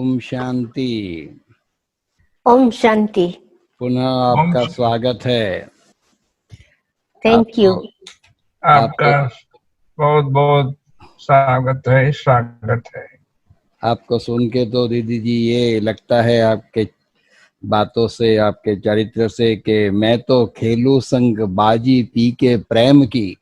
ओम शांति। ओम शांति। पुनः आपका स्वागत है। Thank you. आपका बहुत बहुत स्वागत है। आपको सुन के तो दीदी जी ये लगता है आपके बातों से, आपके चरित्र से कि मैं तो खेलू संग बाजी पी के प्रेम की,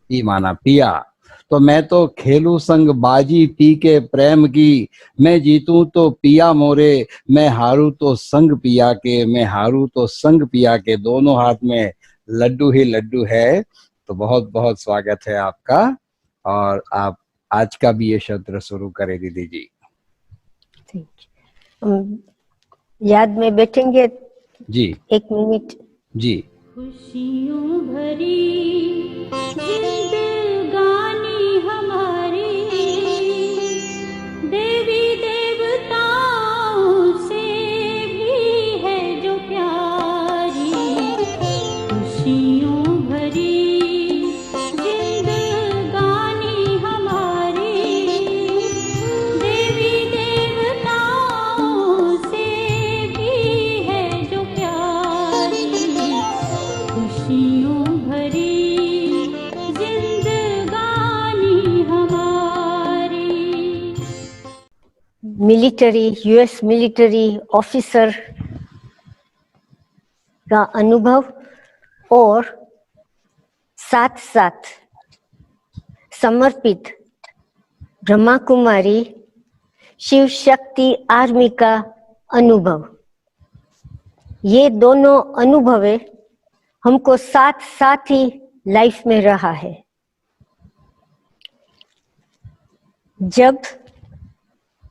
पी माना पिया, तो मैं तो खेलू संग बाजी पी के प्रेम की, मैं जीतूं तो पिया मोरे, मैं हारू तो संग पिया के, मैं हारू तो संग पिया के, दोनों हाथ में लड्डू ही लड्डू है। तो बहुत बहुत स्वागत है आपका। और आप आज का भी ये सत्र शुरू करें दीदी जी। याद में बैठेंगे जी 1 मिनट जी। खुशियों भरी जिंदगानी हमारी देवी देवताओं से भी है जो प्यारी। खुशियों भरी जिंदगानी हमारी देवी देवताओं से भी है जो प्यारी। खुशियों भरी जिंदगानी हमारी। मिलिट्री, यूएस मिलिट्री ऑफिसर का अनुभव और साथ साथ समर्पित ब्रह्मा कुमारी शिव शक्ति आर्मी का अनुभव, ये दोनों अनुभव हमको साथ साथ ही लाइफ में रहा है। जब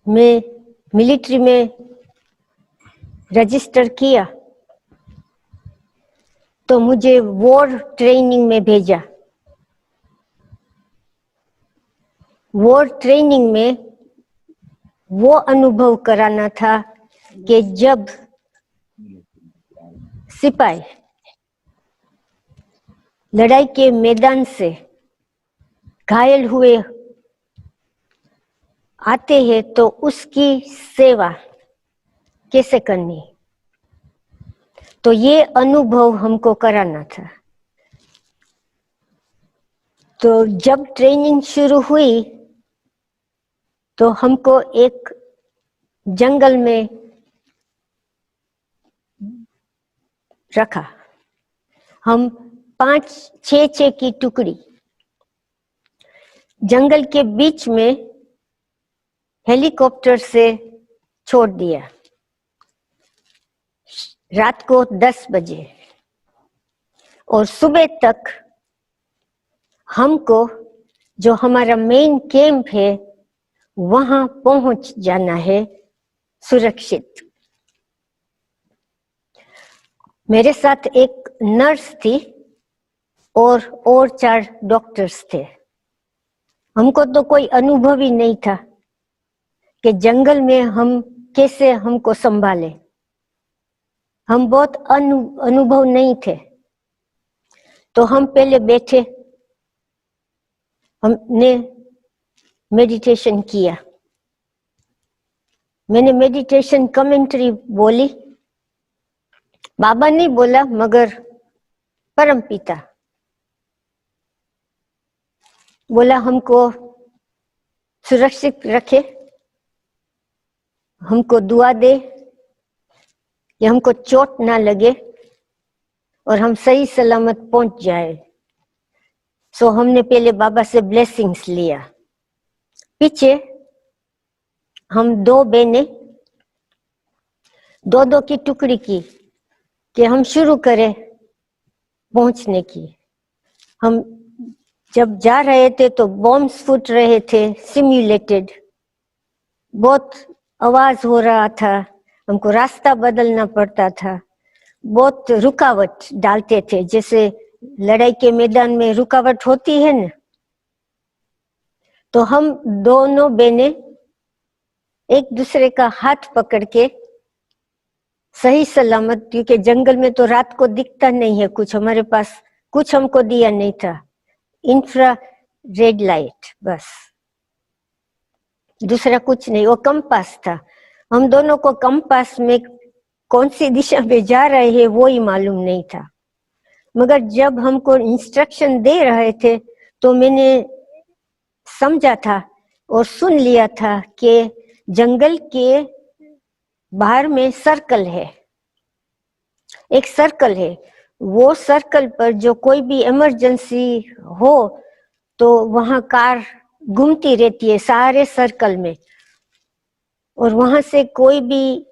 मैं मिलिट्री में रजिस्टर किया तो मुझे वॉर ट्रेनिंग में भेजा। वॉर ट्रेनिंग में वो अनुभव कराना था कि जब सिपाही लड़ाई के मैदान से घायल हुए आते हैं तो उसकी सेवा कैसे करनी, तो ये अनुभव हमको कराना था। तो जब ट्रेनिंग शुरू हुई तो हमको एक जंगल में रखा। हम 5-6 की टुकड़ी जंगल के बीच में हेलीकॉप्टर से छोड़ दिया रात को 10 बजे, और सुबह तक हमको जो हमारा मेन कैंप है वहां पहुंच जाना है सुरक्षित। मेरे साथ एक नर्स थी और 4 डॉक्टर्स थे। हमको तो कोई अनुभव ही नहीं था कि जंगल में हम कैसे हमको संभाले। हम बहुत अनुभव नहीं थे। तो हम पहले बैठे, हमने मेडिटेशन किया। मैंने मेडिटेशन कमेंट्री बोली, बाबा नहीं बोला मगर परम पिता बोला हमको सुरक्षित रखे, हमको दुआ दे कि हमको चोट ना लगे और हम सही सलामत पहुंच जाए। सो हमने पहले बाबा से ब्लेसिंग्स लिया। पीछे हम 2 बहनें 2-2 की टुकड़ी की कि हम शुरू करें पहुंचने की। हम जब जा रहे थे तो बॉम्ब्स फूट रहे थे, सिम्युलेटेड, बहुत आवाज हो रहा था, हमको रास्ता बदलना पड़ता था, बहुत रुकावट डालते थे, जैसे लड़ाई के मैदान में रुकावट होती है ना। तो हम दोनों बहनें एक दूसरे का हाथ पकड़ के सही सलामत, क्योंकि जंगल में तो रात को दिखता नहीं है कुछ, हमारे पास कुछ हमको दिया नहीं था, इंफ्रा रेड लाइट बस, दूसरा कुछ नहीं। वो कंपास था, हम दोनों को कंपास में कौन सी दिशा में जा रहे हैं वो ही मालूम नहीं था, मगर जब हमको इंस्ट्रक्शन दे रहे थे तो मैंने समझा था और सुन लिया था कि जंगल के बाहर में सर्कल है, एक सर्कल है, वो सर्कल पर जो कोई भी इमरजेंसी हो तो वहां कार घूमती रहती है सारे सर्कल में, और वहां से कोई भी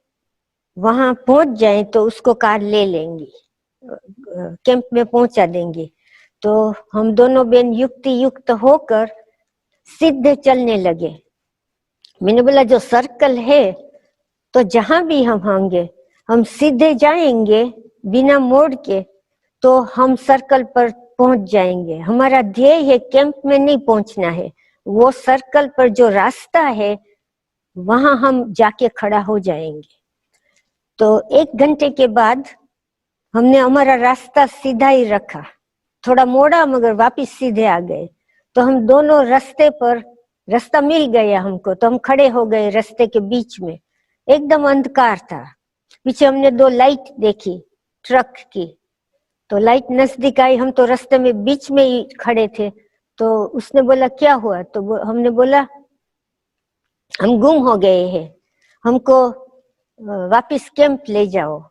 वहां पहुंच जाए तो उसको कार ले लेंगी, कैंप में पहुंचा देंगे। तो हम दोनों बहन युक्ति युक्त होकर सीधे चलने लगे। मैंने बोला जो सर्कल है तो जहां भी हम होंगे हम सीधे जाएंगे बिना मोड़ के, तो हम सर्कल पर पहुंच जाएंगे। हमारा ध्येय है कैंप में नहीं पहुंचना है, वो सर्कल पर जो रास्ता है वहां हम जाके खड़ा हो जाएंगे। तो 1 घंटे के बाद हमने हमारा रास्ता सीधा ही रखा, थोड़ा मोड़ा मगर वापिस सीधे आ गए। तो हम दोनों रास्ते पर, रास्ता मिल गया हमको, तो हम खड़े हो गए रास्ते के बीच में। एकदम अंधकार था, पीछे हमने 2 लाइट देखी ट्रक की, तो लाइट नजदीक आई, हम तो रास्ते में बीच में ही खड़े थे। तो उसने बोला क्या हुआ, तो हमने बोला हम गुम हो गए हैं, हमको वापिस कैंप ले जाओ।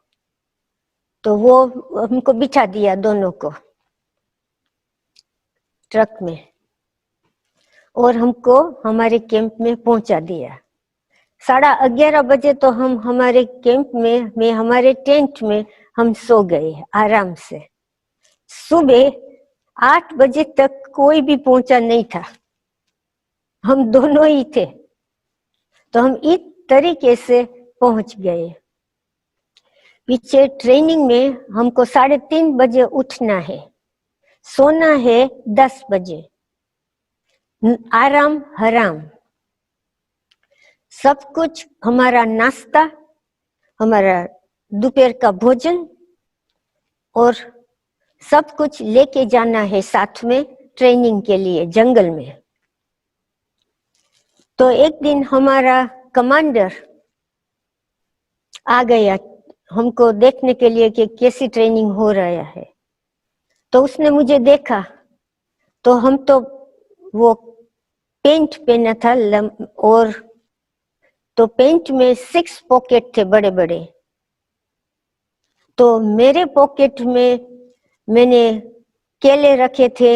तो वो हमको बिठा दिया दोनों को ट्रक में और हमको हमारे कैंप में पहुंचा दिया। 11:30 बजे तो हम हमारे कैंप में हमारे टेंट में हम सो गए आराम से। सुबह 8 बजे तक कोई भी पहुंचा नहीं था, हम दोनों ही थे। तो हम इस तरीके से पहुंच गए। पीछे ट्रेनिंग में हमको 3:30 बजे उठना है, सोना है 10 बजे, आराम हराम। सब कुछ हमारा नाश्ता, हमारा दोपहर का भोजन और सब कुछ लेके जाना है साथ में ट्रेनिंग के लिए जंगल में। तो एक दिन हमारा कमांडर आ गया हमको देखने के लिए कि कैसी ट्रेनिंग हो रहा है। तो उसने मुझे देखा, तो हम तो वो पेंट पहना था और तो पेंट में 6 पॉकेट थे बड़े बड़े। तो मेरे पॉकेट में मैंने केले रखे थे,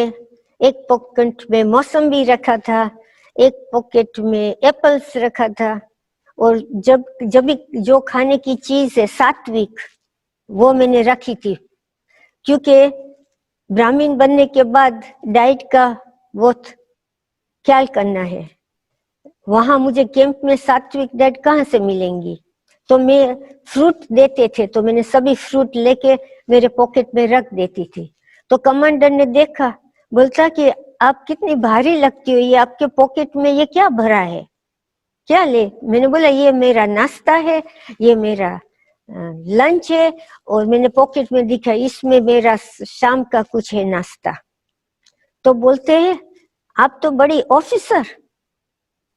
एक पॉकेट में मौसम्बी रखा था, एक पॉकेट में एप्पल्स रखा था, और जब भी जो खाने की चीज है सात्विक वो मैंने रखी थी, क्योंकि ब्राह्मण बनने के बाद डाइट का बहुत ख्याल करना है। वहां मुझे कैंप में सात्विक डाइट कहाँ से मिलेंगी। तो मैं फ्रूट देते थे तो मैंने सभी फ्रूट लेके मेरे पॉकेट में रख देती थी। तो कमांडर ने देखा, बोलता कि आप कितनी भारी लगती हो, ये आपके पॉकेट में ये क्या भरा है, क्या ले। मैंने बोला ये मेरा नाश्ता है, ये मेरा लंच है, और मैंने पॉकेट में दिखा इसमें मेरा शाम का कुछ है नाश्ता। तो बोलते हैं आप तो बड़ी ऑफिसर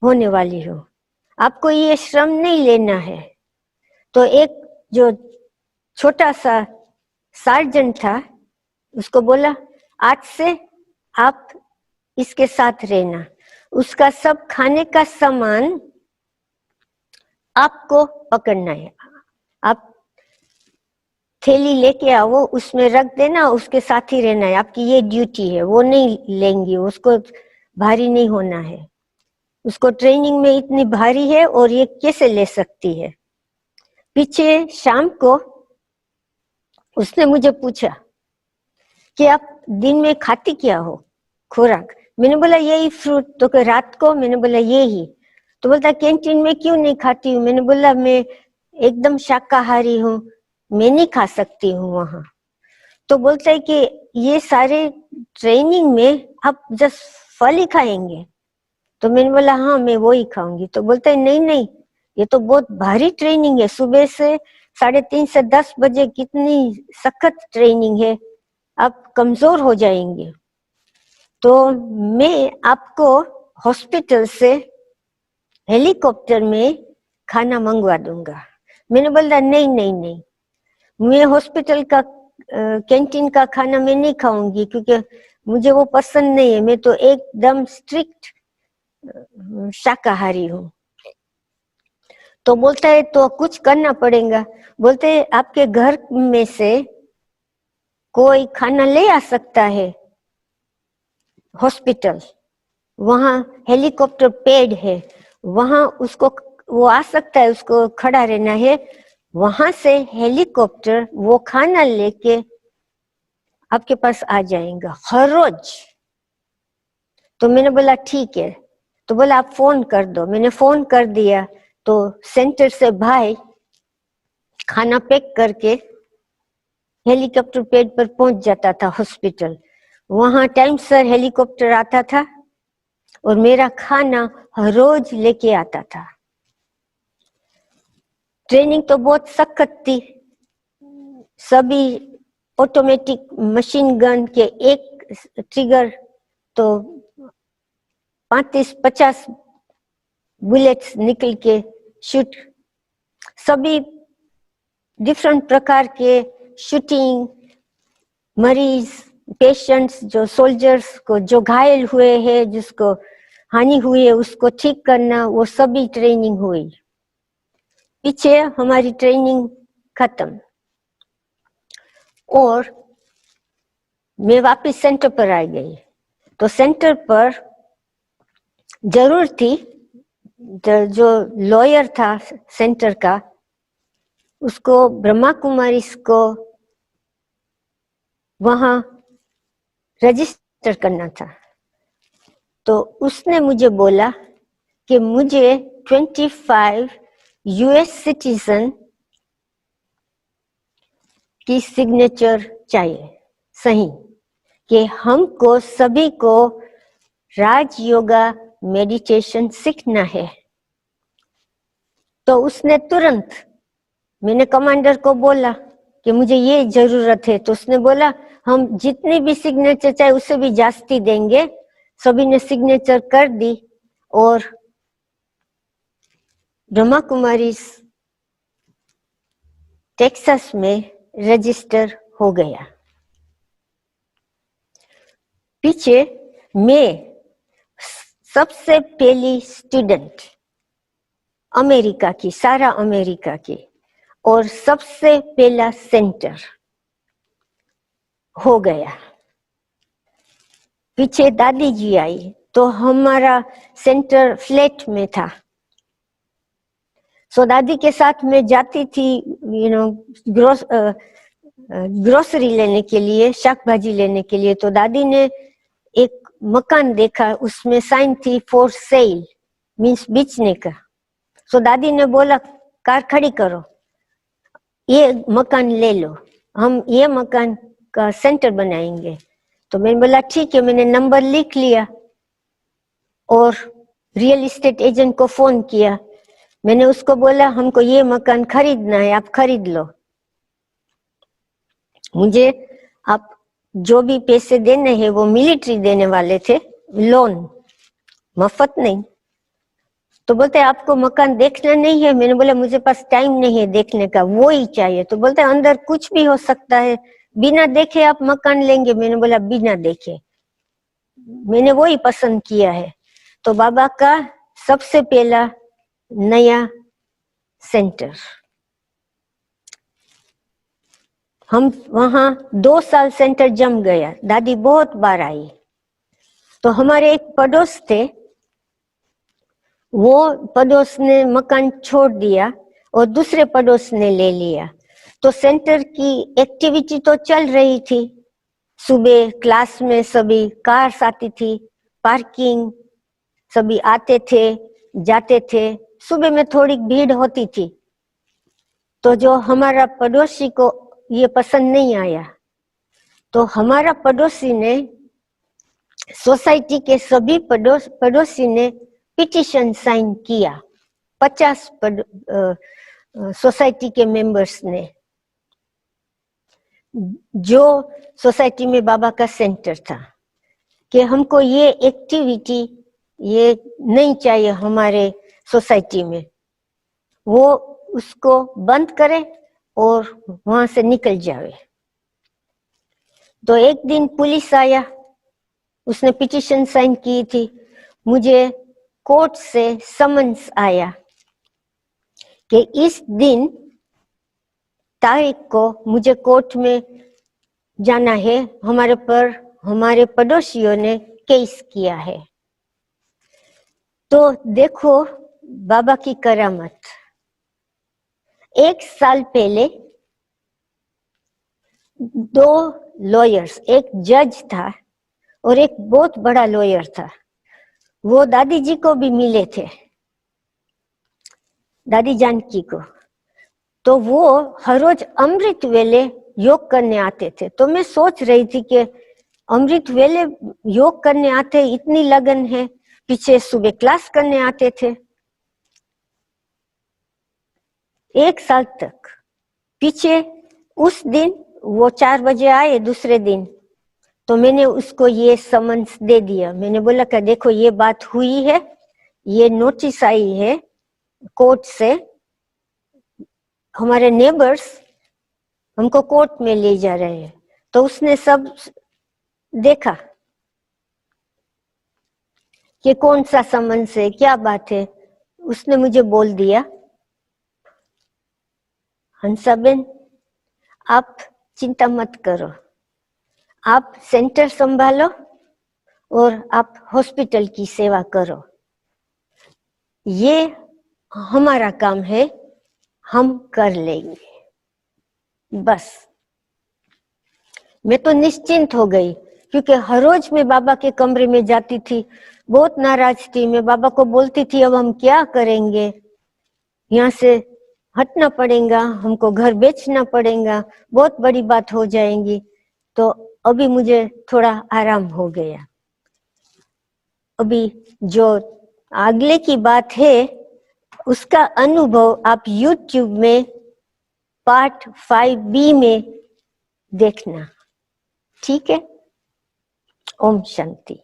होने वाली हो, आपको ये श्रम नहीं लेना है। तो एक जो छोटा सा सार्जेंट था उसको बोला आज से आप इसके साथ रहना, उसका सब खाने का सामान आपको पकड़ना है, आप थैली लेके आओ, उसमें रख देना, उसके साथ ही रहना है, आपकी ये ड्यूटी है। वो नहीं लेंगी, उसको भारी नहीं होना है, उसको ट्रेनिंग में इतनी भारी है और ये कैसे ले सकती है। पीछे शाम को उसने मुझे पूछा कि आप दिन में खाती क्या हो खुराक। मैंने बोला यही फ्रूट। तो कि रात को, मैंने बोला यही। तो बोलता कैंटीन में क्यों नहीं खाती हूँ। मैंने बोला मैं एकदम शाकाहारी हूँ, मैं नहीं खा सकती हूँ वहां। तो बोलता है कि ये सारे ट्रेनिंग में आप जस्ट फल ही खाएंगे। तो मैंने बोला हाँ मैं वो ही खाऊंगी। तो बोलता है नहीं नहीं, ये तो बहुत भारी ट्रेनिंग है, सुबह से 3:30 से 10 बजे कितनी सख्त ट्रेनिंग है, आप कमजोर हो जाएंगे। तो मैं आपको हॉस्पिटल से हेलीकॉप्टर में खाना मंगवा दूंगा। मैंने बोला नहीं नहीं नहीं, मैं हॉस्पिटल का कैंटीन का खाना मैं नहीं खाऊंगी क्योंकि मुझे वो पसंद नहीं है, मैं तो एकदम स्ट्रिक्ट शाकाहारी हूँ। तो बोलता है तो कुछ करना पड़ेगा। बोलते है आपके घर में से कोई खाना ले आ सकता है हॉस्पिटल, वहां हेलीकॉप्टर पैड है, वहां उसको वो आ सकता है, उसको खड़ा रहना है, वहां से हेलीकॉप्टर वो खाना लेके आपके पास आ जाएगा हर रोज। तो मैंने बोला ठीक है। तो बोला आप फोन कर दो। मैंने फोन कर दिया तो सेंटर से भाई खाना पैक करके हेलीकॉप्टर पैड पर पहुंच जाता था हॉस्पिटल। वहां टाइम सर हेलीकॉप्टर आता था और मेरा खाना हर रोज लेके आता था। ट्रेनिंग तो बहुत सख्त थी, सभी ऑटोमेटिक मशीन गन के एक ट्रिगर तो 35-50 बुलेट्स निकल के शूट, सभी डिफरेंट प्रकार के शूटिंग, मरीज पेशेंट्स जो सोल्जर्स को जो घायल हुए हैं, जिसको हानि हुई है उसको ठीक करना, वो सभी ट्रेनिंग हुई। पीछे हमारी ट्रेनिंग खत्म और मैं वापस सेंटर पर आ गई। तो सेंटर पर जरूर थी, जो लॉयर था सेंटर का, उसको ब्रह्मा कुमारी को वहां रजिस्टर करना था। तो उसने मुझे बोला कि मुझे 25 यूएस सिटीजन की सिग्नेचर चाहिए, सही, कि हमको सभी को राज योगा मेडिटेशन सीखना है। तो उसने तुरंत, मैंने कमांडर को बोला कि मुझे ये जरूरत है, तो उसने बोला हम जितनी भी सिग्नेचर चाहे उससे भी जास्ती देंगे। सभी ने सिग्नेचर कर दी और ब्रह्मा कुमारी टेक्सास में रजिस्टर हो गया। पीछे मैं सबसे पहली स्टूडेंट अमेरिका की, सारा अमेरिका की, और सबसे पहला सेंटर हो गया। पीछे दादी जी आई तो हमारा सेंटर फ्लैट में था। सो दादी के साथ मैं जाती थी ग्रोसरी लेने के लिए, शाक भाजी लेने के लिए। तो दादी ने एक मकान देखा, उसमें साइन थी फॉर सेल, मीन्स बेचने का। सो दादी ने बोला कार खड़ी करो, ये मकान ले लो, हम ये मकान का सेंटर बनाएंगे। तो मैंने बोला ठीक है। मैंने नंबर लिख लिया और रियल एस्टेट एजेंट को फोन किया। मैंने उसको बोला हमको ये मकान खरीदना है, आप खरीद लो, मुझे आप जो भी पैसे देने हैं वो मिलिट्री देने वाले थे, लोन, मफत नहीं। तो बोलते आपको मकान देखना नहीं है? मैंने बोला मुझे पास टाइम नहीं है देखने का, वो ही चाहिए। तो बोलते अंदर कुछ भी हो सकता है, बिना देखे आप मकान लेंगे? मैंने बोला बिना देखे, मैंने वो ही पसंद किया है। तो बाबा का सबसे पहला नया सेंटर, हम वहां 2 साल सेंटर जम गया। दादी बहुत बार आई। तो हमारे एक पड़ोस थे, वो पड़ोस ने मकान छोड़ दिया और दूसरे पड़ोस ने ले लिया। तो सेंटर की एक्टिविटी तो चल रही थी, सुबह क्लास में सभी कार्स आती थी, पार्किंग, सभी आते थे जाते थे, सुबह में थोड़ी भीड़ होती थी। तो जो हमारा पड़ोसी को ये पसंद नहीं आया, तो हमारा पड़ोसी ने, सोसाइटी के सभी पड़ोसी ने पिटीशन साइन किया, 50 सोसाइटी के मेंबर्स ने, जो सोसाइटी में बाबा का सेंटर था, कि हमको ये एक्टिविटी ये नहीं चाहिए हमारे सोसाइटी में। वो उसको बंद करे और वहां से निकल जावे। तो एक दिन पुलिस आया, उसने पिटीशन साइन की थी, मुझे कोर्ट से समन्स आया कि इस दिन तारीख को मुझे कोर्ट में जाना है, हमारे पर हमारे पड़ोसियों ने केस किया है। तो देखो बाबा की करामत। 1 साल पहले 2 लॉयर्स, एक जज था और एक बहुत बड़ा लॉयर था, वो दादी जी को भी मिले थे, दादी जानकी को। तो वो हर रोज अमृत वेले योग करने आते थे। तो मैं सोच रही थी कि अमृत वेले योग करने आते, इतनी लगन है, पीछे सुबह क्लास करने आते थे। 1 साल तक पीछे, उस दिन वो 4 बजे आए दूसरे दिन, तो मैंने उसको ये समन्स दे दिया। मैंने बोला कि देखो ये बात हुई है, ये नोटिस आई है कोर्ट से, हमारे नेबर्स हमको कोर्ट में ले जा रहे हैं। तो उसने सब देखा कि कौन सा समन्स है, क्या बात है। उसने मुझे बोल दिया, हंसाबेन आप चिंता मत करो, आप सेंटर संभालो और आप हॉस्पिटल की सेवा करो, ये हमारा काम है, हम कर लेंगे। बस मैं तो निश्चिंत हो गई, क्योंकि हर रोज मैं बाबा के कमरे में जाती थी, बहुत नाराज थी। मैं बाबा को बोलती थी अब हम क्या करेंगे, यहाँ से हटना पड़ेगा, हमको घर बेचना पड़ेगा, बहुत बड़ी बात हो जाएगी। तो अभी मुझे थोड़ा आराम हो गया। अभी जो अगले की बात है उसका अनुभव आप YouTube में पार्ट 5B में देखना, ठीक है। ओम शांति।